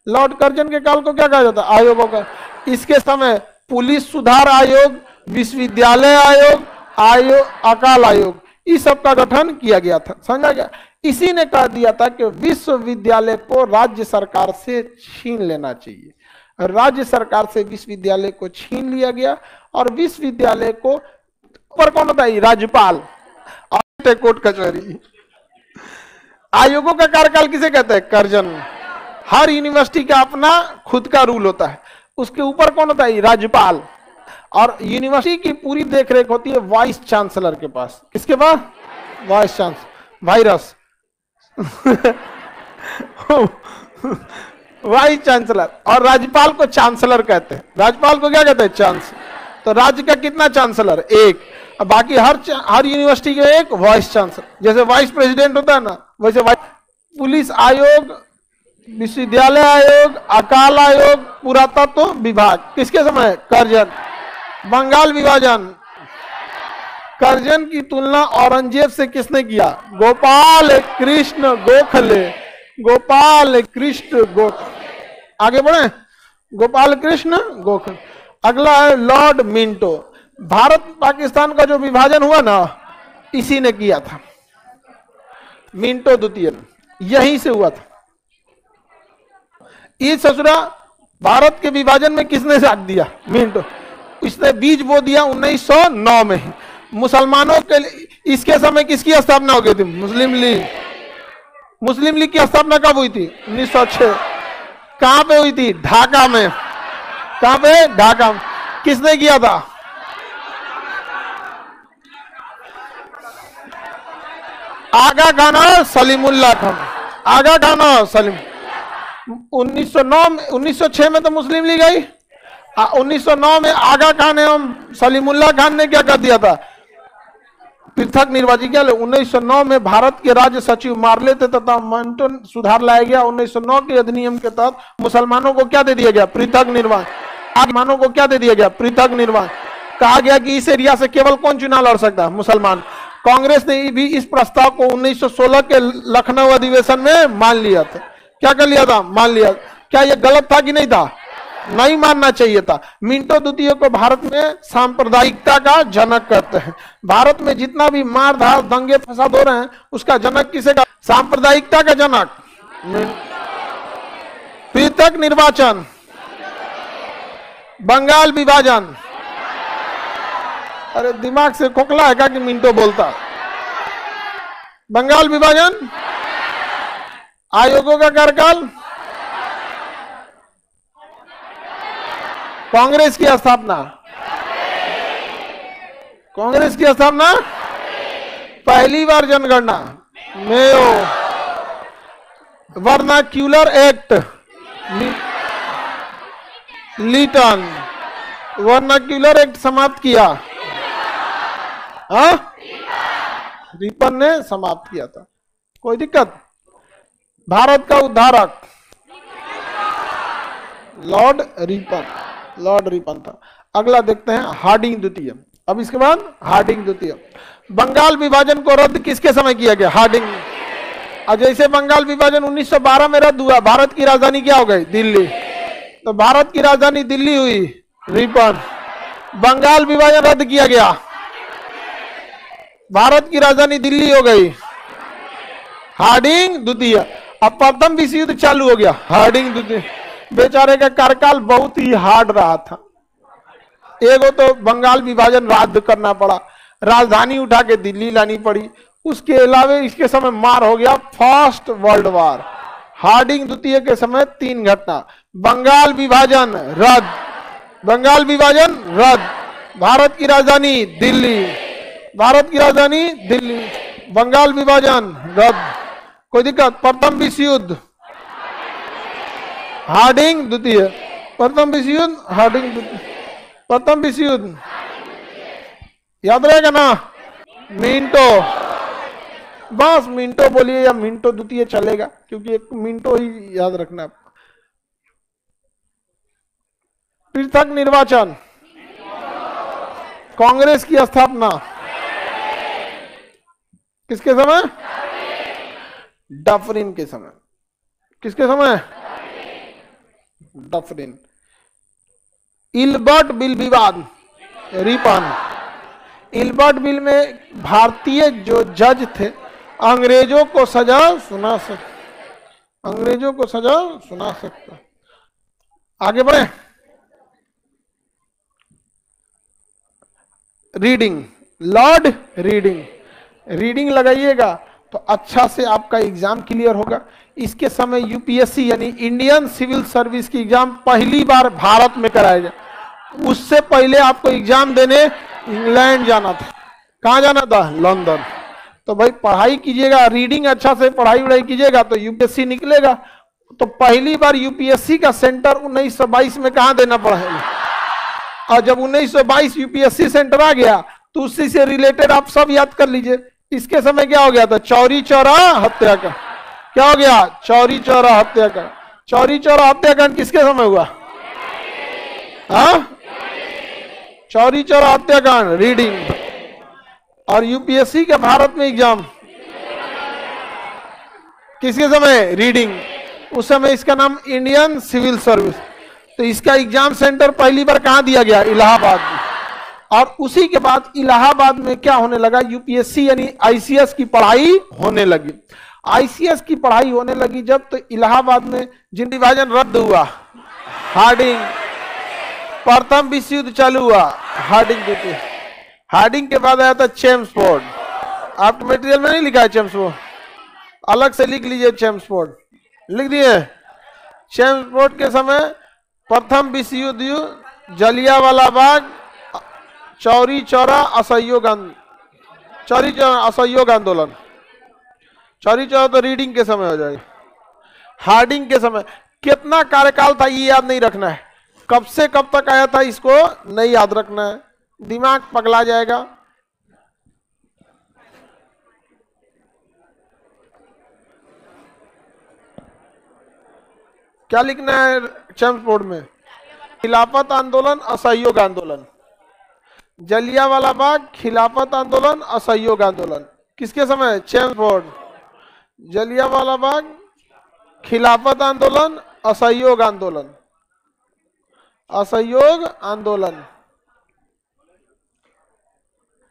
लॉर्ड कर्जन के काल को क्या कहा जाता है? आयोगों का। इसके समय पुलिस सुधार आयोग, विश्वविद्यालय आयोग, अकाल आयोग, इस सब का गठन किया गया था। समझा गया? इसी ने कह दिया था कि विश्वविद्यालय को राज्य सरकार से छीन लेना चाहिए। राज्य सरकार से विश्वविद्यालय को छीन लिया गया और विश्वविद्यालय को ऊपर कौन होता है? राज्यपाल और कोर्ट कचहरी। आयोगों का कार्यकाल किसे कहते हैं? कर्जन। हर यूनिवर्सिटी का अपना खुद का रूल होता है, उसके ऊपर कौन होता है? राज्यपाल। और यूनिवर्सिटी की पूरी देखरेख होती है वाइस चांसलर के पास। किसके पास? Vice chancellor. Virus vice chancellor. और राज्यपाल को चांसलर कहते हैं। राज्यपाल को क्या कहते हैं? चांसलर। तो राज्य का कितना चांसलर? एक। अब बाकी हर यूनिवर्सिटी के एक वाइस चांसलर। जैसे वाइस प्रेसिडेंट होता है ना, वैसे पुलिस आयोग, विश्वविद्यालय आयोग, अकाल आयोग, पुरातत्व विभाग किसके समय? कर्जन। बंगाल विभाजन, कर्जन की तुलना औरंगजेब से किसने किया? गोपाल कृष्ण गोखले। गोपाल कृष्ण गोखले। आगे बढ़े। गोपाल कृष्ण गोखले। अगला है लॉर्ड मिंटो। भारत पाकिस्तान का जो विभाजन हुआ ना, इसी ने किया था। मिंटो द्वितीय यहीं से हुआ था। ये ससुरा भारत के विभाजन में किसने साथ दिया? मिंटो। इसने बीज बो दिया 1909 में। मुसलमानों के लिए इसके समय किसकी स्थापना हो गई थी? मुस्लिम लीग। मुस्लिम लीग की स्थापना कब हुई थी? 1906। कहां पे हुई थी? ढाका में। कहां पे? ढाका में। किसने किया था? आगा खान और सलीमुल्लाह खान। आगा खान और सलीम। 1906 में तो मुस्लिम लीग आई। 1909 में आगा खान एवं सलीमुल्लाह खान ने क्या कर दिया था? पृथक निर्वाची क्या 1909 में भारत के राज्य सचिव मार्ले थे तथा मिंटो सुधार लाया गया। 1909 के अधिनियम के तहत मुसलमानों को क्या दे दिया गया? पृथक निर्वाचन। मुसलमानों को क्या दे दिया गया? पृथक निर्वाचन। कहा गया कि इस एरिया से केवल कौन चुनाव लड़ सकता है? मुसलमान। कांग्रेस ने भी इस प्रस्ताव को 1916 के लखनऊ अधिवेशन में मान लिया था। क्या कर लिया था? मान लिया। क्या यह गलत था कि नहीं था? नहीं मानना चाहिए था। मिंटो द्वितीय को भारत में सांप्रदायिकता का जनक कहते हैं। भारत में जितना भी मार धाड़ दंगे फसाद हो रहे हैं उसका जनक किसे का? सांप्रदायिकता का जनक। पृथक निर्वाचन, बंगाल विभाजन। अरे दिमाग से खोखला है क्या कि मिंटो बोलता? बंगाल विभाजन, आयोगों का कार्यकाल, कांग्रेस की स्थापना। कांग्रेस की स्थापना, पहली बार जनगणना, Mayo vernacular act, Lytton vernacular act समाप्त किया। रिपन ने समाप्त किया था। कोई दिक्कत? भारत का उद्धारक लॉर्ड रिपन, लॉर्ड रिपन था। अगला देखते हैं हार्डिंग द्वितीय। अब इसके बाद हार्डिंग द्वितीय। बंगाल विभाजन को रद्द किसके समय किया गया? हार्डिंग। और जैसे बंगाल विभाजन 1912 में रद्द हुआ, भारत की राजधानी क्या हो गई? दिल्ली। तो भारत की राजधानी दिल्ली हुई, रिपन। बंगाल विभाजन रद्द किया गया, भारत की राजधानी दिल्ली हो गई, हार्डिंग द्वितीय। अब प्रथम विश्व युद्ध चालू हो गया, हार्डिंग द्वितीय। बेचारे का कार्यकाल बहुत ही हार्ड रहा था। एगो तो बंगाल विभाजन रद्द करना पड़ा, राजधानी उठा के दिल्ली लानी पड़ी। उसके अलावा इसके समय मार हो गया फर्स्ट वर्ल्ड वॉर। हार्डिंग द्वितीय के समय 3 घटना। बंगाल विभाजन रद्द, बंगाल विभाजन रद्द, भारत की राजधानी दिल्ली, भारत की राजधानी दिल्ली, बंगाल विभाजन रद्द। कोई दिक्कत? प्रथम विश्व युद्ध, हार्डिंग द्वितीय। प्रथम विश्व युद्ध, हार्डिंग द्वितीय। प्रथम विश्व युद्ध याद रहेगा ना? मिंटो, बस मिंटो बोलिए या मिंटो द्वितीय चलेगा, क्योंकि एक मिंटो ही याद रखना। पृथक निर्वाचन, कांग्रेस की स्थापना किसके समय? डफरिन के समय। किसके समय? डफरिन। इल्बर्ट बिल विवाद, रिपन। इल्बर्ट बिल में भारतीय जो जज थे अंग्रेजों को सजा सुना सकते, अंग्रेजों को सजा सुना सकता। आगे बढ़े। Reading, Lord reading. रीडिंग लगाइएगा तो अच्छा से आपका एग्जाम क्लियर होगा। इसके समय यूपीएससी यानी इंडियन सिविल सर्विस की एग्जाम पहली बार भारत में कराया गया। उससे पहले आपको एग्जाम देने इंग्लैंड जाना था। कहाँ जाना था? लंदन। तो भाई पढ़ाई कीजिएगा, रीडिंग अच्छा से पढ़ाई वढ़ाई कीजिएगा तो यूपीएससी निकलेगा। तो पहली बार यूपीएससी का सेंटर 1922 में कहाँ देना पड़ा है? और जब 1922 यूपीएससी सेंटर आ गया तो उसी से रिलेटेड आप सब याद कर लीजिए। इसके समय क्या हो गया था? चौरी चौरा हत्याकांड। क्या हो गया? चौरी चौरा हत्याकांड। चौरी चौरा हत्याकांड किसके समय हुआ? हाँ, चौरी चौरा हत्याकांड, रीडिंग। और यूपीएससी के भारत में एग्जाम किसके समय? रीडिंग। उस समय इसका नाम इंडियन सिविल सर्विस। तो इसका एग्जाम सेंटर पहली बार कहां दिया गया? इलाहाबाद में। और उसी के बाद इलाहाबाद में क्या होने लगा? यूपीएससी यानी आईसीएस की पढ़ाई होने लगी। आईसीएस की पढ़ाई होने लगी जब, तो इलाहाबाद में जिन विभाजन रद्द हुआ, हार्डिंग। प्रथम विश्व युद्ध चालू हुआ, हार्डिंग द्वितीय। हार्डिंग के बाद आया था चेम्सफोर्ड। आपके मटेरियल में नहीं लिखा है चेम्सफोर्ड, अलग से लिख लीजिए चेम्सफोर्ड, लिख दिए। चेम्सफोर्ड के समय प्रथम विश्व युद्ध, जलियांवाला बाग, चौरी चौरा असहयोग आंदोलन। चौरी चौरा तो रीडिंग के समय हो जाएगा। हार्डिंग के समय कितना कार्यकाल था ये याद नहीं रखना है, कब से कब तक आया था इसको नहीं याद रखना है, दिमाग पगला जाएगा। क्या लिखना है चैम्प्स बोर्ड में? खिलाफत आंदोलन, असहयोग आंदोलन। जलियांवाला बाग, खिलाफत आंदोलन, असहयोग आंदोलन, किसके समय? Champs board. जलियांवाला बाग, खिलाफत आंदोलन, असहयोग आंदोलन, असहयोग आंदोलन।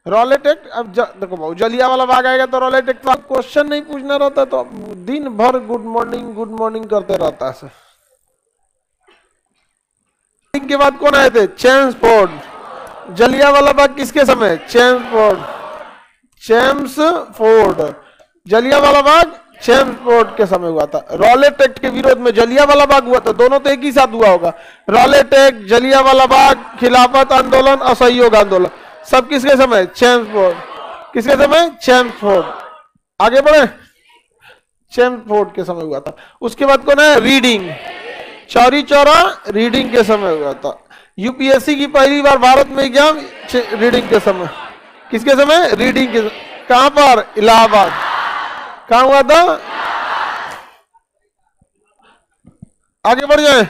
रॉलेट एक्ट, अब देखो भाई, जलियांवाला बाग आएगा तो रॉलेट एक्ट का क्वेश्चन नहीं पूछना रहता, तो दिन भर गुड मॉर्निंग करते रहता है सर। के बाद कौन आए थे? Champs Ford. जलियांवाला बाग किसके समय? Chelmsford. Chelmsford, Jallianwala Bagh Chelmsford के समय हुआ था। रॉलेट एक्ट के विरोध में जलियांवाला बाग हुआ था, दोनों तो एक ही साथ हुआ होगा। रॉलेट एक्ट, जलियांवाला बाग, खिलाफत आंदोलन, असहयोग आंदोलन, सब किसके समय? Champs Ford. किसके समय? Champs Ford. आगे बढ़े, चैम्प्स फोर्ड के समय हुआ था। उसके बाद कौन है? रीडिंग, चौरी चौरा रीडिंग के समय हुआ था। यूपीएससी की पहली बार भारत में एग्जाम रीडिंग के समय, किसके समय? रीडिंग के। कहां पर? इलाहाबाद। कहां हुआ था? आगे बढ़ जाए,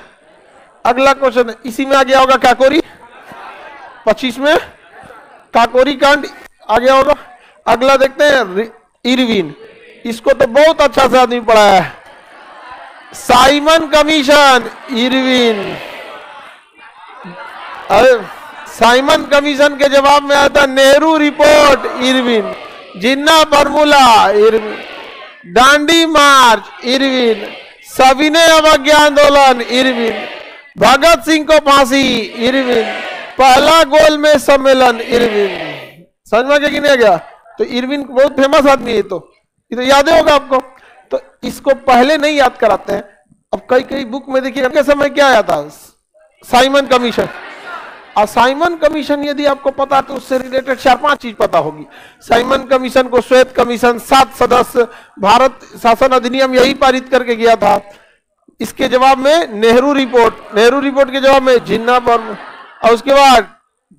अगला क्वेश्चन इसी में आ गया होगा, काकोरी 25 में काकोरी कांड आ गया होगा। अगला देखते हैं इरविन, इसको तो बहुत अच्छा से आदमी पढ़ा है। Simon commission, Irwin. अरे साइमन कमीशन के जवाब में आया था नेहरू रिपोर्ट, इरविन। जिन्ना फॉर्मूला, इरविन। दांडी मार्च, इरविन। सविनय अवज्ञा आंदोलन, इरविन। भगत सिंह को फांसी, इरविन। पहला गोलमेज सम्मेलन, इरविन। समझ में कि नहीं आ गया? तो इरविन बहुत फेमस आदमी है, तो ये तो याद होगा आपको, तो इसको पहले नहीं याद कराते हैं। अब कई कई बुक में देखिए के समय क्या आया था? Simon commission. और साइमन कमीशन यदि आपको पता तो उससे रिलेटेड 4-5 चीज पता होगी। साइमन कमीशन को श्वेत कमीशन, 7 सदस्य भारत शासन अधिनियम यही पारित करके गया था। इसके जवाब में नेहरू रिपोर्ट, नेहरू रिपोर्ट के जवाब में जिन्ना पर, और उसके बाद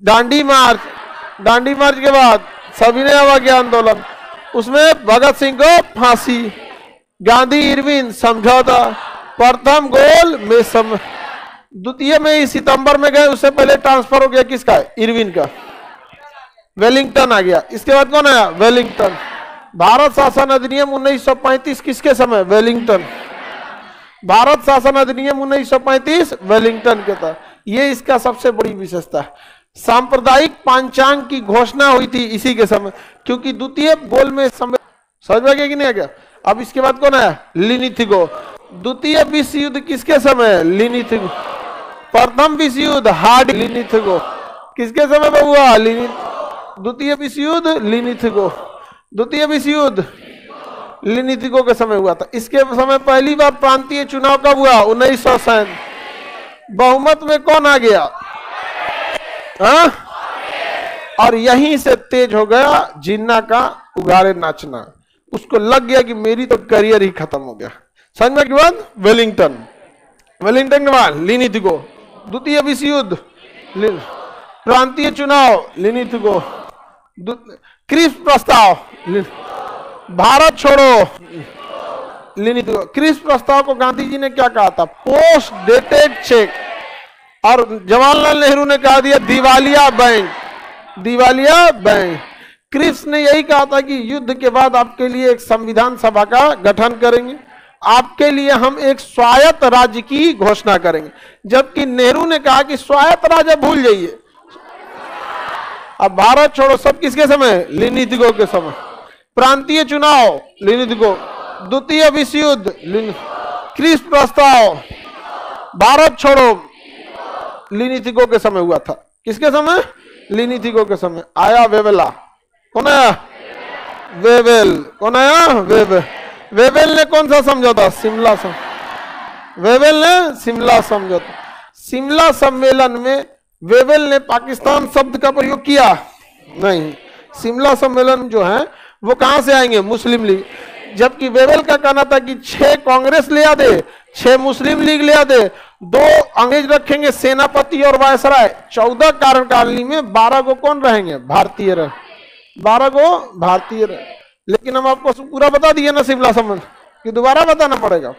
दांडी मार्च, दांडी मार्च के बाद सविनय अवज्ञा आंदोलन, उसमें भगत सिंह को फांसी, गांधी इरविन समझौता, प्रथम गोल में द्वितीय में ही सितंबर में गए, उससे पहले ट्रांसफर हो गया किसका? इरविन का। वेलिंगटन आ गया। इसके बाद कौन आया? वेलिंगटन। भारत शासन अधिनियम 1935 किसके समय? वेलिंगटन। भारत शासन अधिनियम 1935 वेलिंगटन के था। ये इसका सबसे बड़ी विशेषता है। सांप्रदायिक पांचांग की घोषणा हुई थी इसी के समय, क्योंकि द्वितीय गोल में समझ में गया कि नहीं आ गया? अब इसके बाद कौन आया? लिनिथिगो। द्वितीय विश्व युद्ध किसके समय? लिनिथिगो। प्रथम विश्व युद्ध हार्ड, लिनिथिगो। किसके समय में हुआ? द्वितीय विश्व युद्ध, लिनिथिगो। द्वितीय विश्व युद्ध लिनिथिगो के समय हुआ था। इसके समय पहली बार प्रांतीय चुनाव कब हुआ? 1967। बहुमत में कौन आ गया? हाँ? और यहीं से तेज हो गया जिन्ना का उगाड़े नाचना। उसको लग गया कि मेरी तो करियर ही खत्म हो गया। समझ के बाद वेलिंगटन, वेलिंगटन के बाद लिनिथिगो। द्वितीय विश्व युद्ध, प्रांतीय चुनाव, लिनिथिगो। क्रिप्स प्रस्ताव, भारत छोड़ो, लिनिथिगो। क्रिप्स प्रस्ताव को गांधी जी ने क्या कहा था? Post dated cheque. और जवाहरलाल नेहरू ने कहा दिया दिवालिया बैंक, दिवालिया बैंक। क्रिप्स ने यही कहा था कि युद्ध के बाद आपके लिए एक संविधान सभा का गठन करेंगे, आपके लिए हम एक स्वायत्त राज्य की घोषणा करेंगे। जबकि नेहरू ने कहा कि स्वायत्त राज्य भूल जाइए। अब भारत छोड़ो सब किसके समय? लिनिथिगो के समय। प्रांतीय चुनाव, लिनिथिगो। द्वितीय विश्व युद्ध, क्रिप्स प्रस्ताव, भारत छोड़ो, लिनिथिगो के समय हुआ था। किसके समय? लिनिथिगो के समय। आया वेवेला। कौन आया? वेवेल। कौन आया? वेवेल। वेवेल ने कौन सा समझौता? शिमला वेवेल ने शिमला समझौता। शिमला सम्मेलन में वेवेल ने पाकिस्तान शब्द का प्रयोग किया नहीं। शिमला सम्मेलन जो है वो कहां से आएंगे? मुस्लिम लीग। जबकि वेवेल का कहना था कि 6 कांग्रेस ले आ दे, 6 मुस्लिम लीग ले आ दे, 2 अंग्रेज रखेंगे सेनापति और वायसराय, 14 कार्यकारिणी में 12 को कौन रहेंगे? भारतीय रहे, 12 को भारतीय रहे। लेकिन हम आपको पूरा बता दिए ना शिमला सम्मेलन, कि दोबारा बताना पड़ेगा।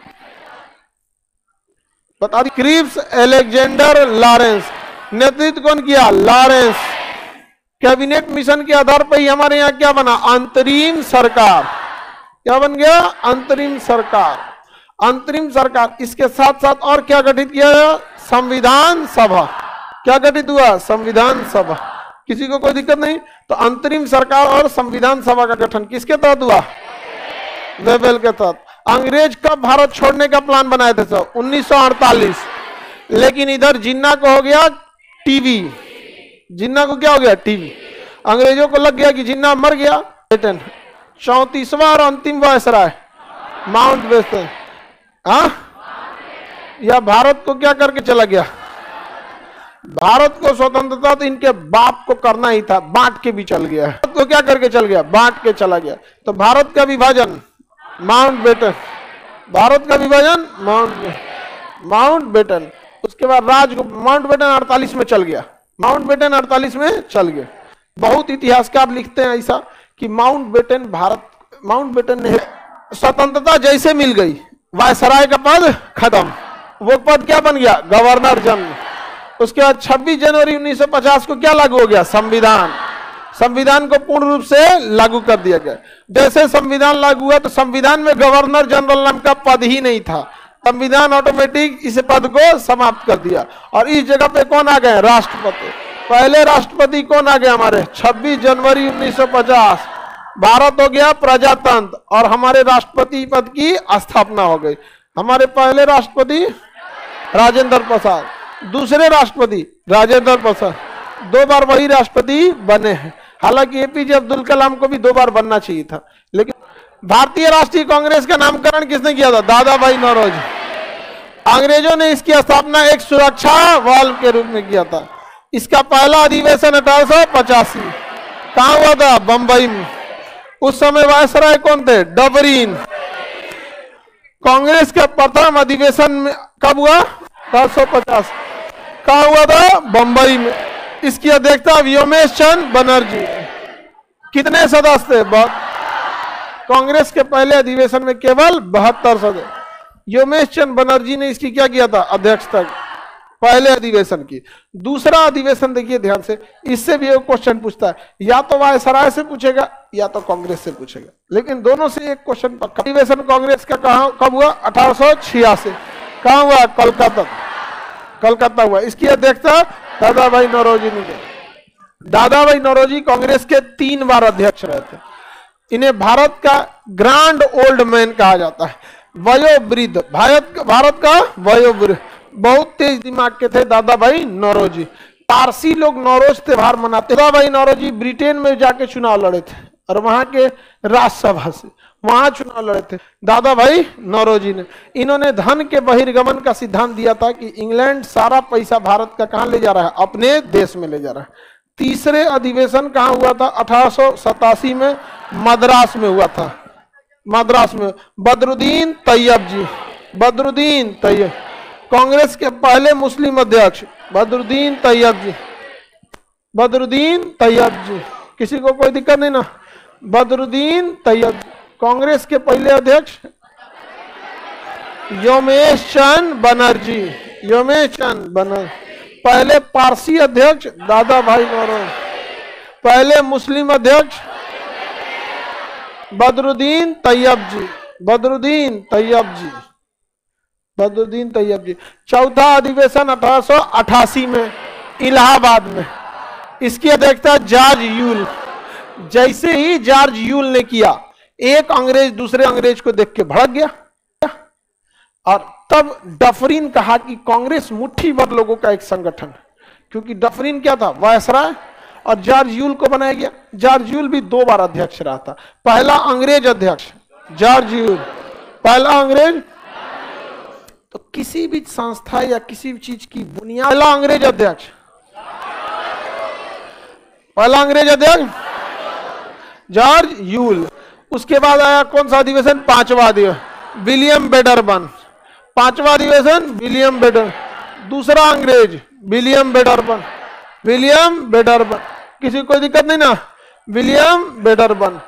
बता दी। क्रिप्स एलेक्जेंडर लॉरेंस, नेतृत्व कौन किया? लॉरेंस। कैबिनेट मिशन के आधार पर ही हमारे यहाँ क्या बना? अंतरिम सरकार। क्या बन गया? अंतरिम सरकार। अंतरिम सरकार। इसके साथ साथ और क्या गठित किया गया? संविधान सभा। क्या गठित हुआ? संविधान सभा। किसी को कोई दिक्कत नहीं? तो अंतरिम सरकार और संविधान सभा का गठन किसके तहत हुआ? वेबल के तहत। अंग्रेज कब भारत छोड़ने का प्लान बनाए थे सर? 1948। लेकिन इधर जिन्ना को हो गया टीवी। जिन्ना को क्या हो गया? टीवी। अंग्रेजों को लग गया कि जिन्ना मर गया। 34वां और अंतिम वायसराय माउंटबेटन, हाँ, या भारत को क्या करके चला गया? भारत को स्वतंत्रता तो इनके बाप को करना ही था, बांट के भी चल गया। भारत को क्या करके चल गया? बांट के चला गया। तो भारत का विभाजन माउंटबेटन, भारत का विभाजन माउंटबेटन। उसके बाद राज को माउंटबेटन 48 में चल गया। माउंटबेटन 48 में चल गया। बहुत इतिहासकार लिखते हैं ऐसा कि माउंटबेटन ने स्वतंत्रता जैसे मिल गई, वायसराय का पद खत्म, वो पद क्या बन गया? Governor general. उसके बाद 26 जनवरी 1950 को क्या लागू हो गया? संविधान। संविधान को पूर्ण रूप से लागू कर दिया गया। जैसे संविधान लागू हुआ तो संविधान में गवर्नर जनरल नाम का पद ही नहीं था। संविधान ऑटोमेटिक इस पद को समाप्त कर दिया और इस जगह पे कौन आ गए? राष्ट्रपति। पहले राष्ट्रपति कौन आ गए हमारे? 26 जनवरी 1950। भारत हो गया प्रजातंत्र और हमारे राष्ट्रपति पद की स्थापना हो गई। हमारे पहले राष्ट्रपति राजेंद्र प्रसाद, दूसरे राष्ट्रपति राजेंद्र प्रसाद, 2 बार वही राष्ट्रपति बने हैं। हालांकि एपीजे अब्दुल कलाम को भी 2 बार बनना चाहिए था। लेकिन भारतीय राष्ट्रीय कांग्रेस का नामकरण किसने किया था? दादा भाई नौरोजी। अंग्रेजों ने इसकी स्थापना एक सुरक्षा बल के रूप में किया था। इसका पहला अधिवेशन 1885 कहां हुआ था? बंबई में। उस समय वायसराय कौन थे? डबरीन। कांग्रेस का प्रथम अधिवेशन में कब हुआ? 1850। कहां हुआ था? बंबई में। इसकी अध्यक्षता व्योमेश चंद्र बनर्जी। कितने सदस्य थे? कांग्रेस के पहले अधिवेशन में केवल 72 सदस्य। व्योमेश चंद्र बनर्जी ने इसकी क्या किया था? अध्यक्षता पहले अधिवेशन की। दूसरा अधिवेशन देखिए ध्यान से, इससे भी एक क्वेश्चन पूछता है, या तो वायसराय से पूछेगा या तो कांग्रेस से पूछेगा, लेकिन दोनों से एक क्वेश्चन पक्का। अधिवेशन कांग्रेस का कब हुआ? 1886। कहां हुआ? कोलकाता। कलकत्ता हुआ। इसकी अध्यक्षता दादा भाई नौरोजी ने की। दादा भाई नौरोजी कांग्रेस के 3 बार अध्यक्ष रहे थे। इन्हें भारत का ग्रैंड ओल्ड मैन कहा जाता है, वयोवृद्ध। भारत का वयोवृद्ध। बहुत तेज दिमाग के थे दादा भाई नौरोजी। पारसी लोग नौरोज त्योहार मनाते। दादा भाई नौरोजी ब्रिटेन में जाके चुनाव लड़े थे और वहां के राज्यसभा से वहां चुनाव लड़े थे दादा भाई नौरोजी ने। इन्होंने धन के बहिर्गमन का सिद्धांत दिया था कि इंग्लैंड सारा पैसा भारत का कहां ले जा रहा है? अपने देश में ले जा रहा है। तीसरे अधिवेशन कहां हुआ था? 1887 में मद्रास में हुआ था। मद्रास में बदरुद्दीन तैयब जी। बदरुद्दीन तैयब कांग्रेस के पहले मुस्लिम अध्यक्ष। बदरुद्दीन तैयब जी। बदरुद्दीन तैयब जी। किसी को कोई दिक्कत नहीं ना? बदरुद्दीन तैयब कांग्रेस के पहले अध्यक्ष। व्योमेश चंद्र बनर्जी। व्योमेश चंद्र बनर्जी। पहले पारसी अध्यक्ष दादा भाई नौरोजी। पहले मुस्लिम अध्यक्ष बदरुद्दीन तैयब जी। बदरुद्दीन तैयब जी। बदरुद्दीन तैयब जी। चौथा अधिवेशन 1888 में इलाहाबाद में। इसकी अध्यक्षता जॉर्ज यूल। जैसे ही जॉर्ज यूल ने किया, एक अंग्रेज दूसरे अंग्रेज को देख के भड़क गया और तब डफरिन कहा कि कांग्रेस मुट्ठी भर लोगों का एक संगठन, क्योंकि डफरिन क्या था? वायसराय। और जॉर्ज यूल को बनाया गया। जॉर्ज यूल भी 2 बार अध्यक्ष रहा था। पहला अंग्रेज अध्यक्ष जॉर्ज यूल, पहला अंग्रेज। तो किसी भी संस्था या किसी भी चीज की बुनियाद, पहला अंग्रेज अध्यक्ष, पहला अंग्रेज अध्यक्ष जॉर्ज यूल। उसके बाद आया कौन सा अधिवेशन? 5वां अधिवेशन विलियम बेडरबन। 5वां अधिवेशन विलियम बेडर। दूसरा अंग्रेज विलियम बेडरबन। विलियम बेडरबन। किसी कोई दिक्कत नहीं ना? विलियम बेडरबन।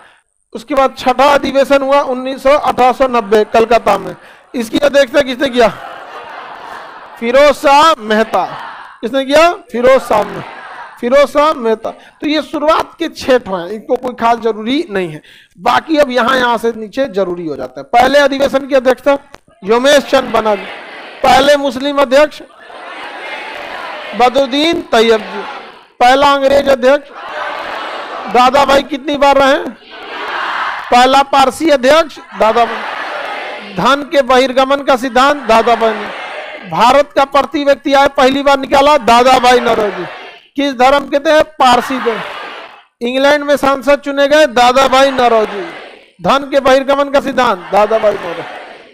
उसके बाद 6ठा अधिवेशन हुआ 1890 कलकत्ता में। इसकी अध्यक्षता किसने किया? फिरोज शाह मेहता। किसने किया? फिरोज शाह मेहता। तो ये शुरुआत के 6 हैं, इनको कोई खास जरूरी नहीं है, बाकी अब यहां से नीचे जरूरी हो जाता है। पहले अधिवेशन के अध्यक्ष था योमेश चंद बनर्जी। पहले मुस्लिम अध्यक्ष बदरुद्दीन तैयब जी। पहला अंग्रेज अध्यक्ष दादा भाई कितनी बार रहे? पहला पारसी अध्यक्ष दादा भाई। धन के बहिर्गमन का सिद्धांत दादा भाई ने। भारत का प्रति व्यक्ति आय पहली बार निकाला दादा भाई नौरोजी। किस धर्म के थे? पारसी धर्म। इंग्लैंड में सांसद चुने गए दादा भाई नौरोजी। धन के बहिर्गमन का सिद्धांत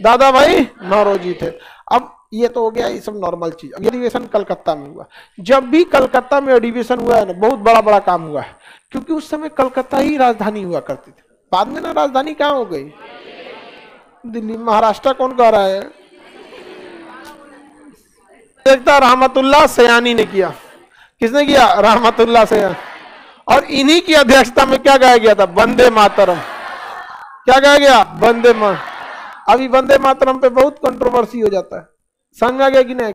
दादा भाई नौरोजी थे। अब ये तो हो गया, ये सब नॉर्मल चीज। अब अधिवेशन कलकत्ता में हुआ। जब भी कलकत्ता में अधिवेशन हुआ है ना, बहुत बड़ा बड़ा काम हुआ है, क्योंकि उस समय कलकत्ता ही राजधानी हुआ करती थी। बाद में ना राजधानी कहाँ हो गई? दिल्ली। महाराष्ट्र कौन कह रहा है? रहमतुल्लाह सयानी ने किया। किसने किया? रहमतुल्लाह सयानी। और इन्हीं की अध्यक्षता में क्या गाया गया था? वंदे मातरम। क्या गाया गया? वंदे मातरम। अभी वंदे मातरम पे बहुत कंट्रोवर्सी हो जाता है, समझ आ गया कि नहीं?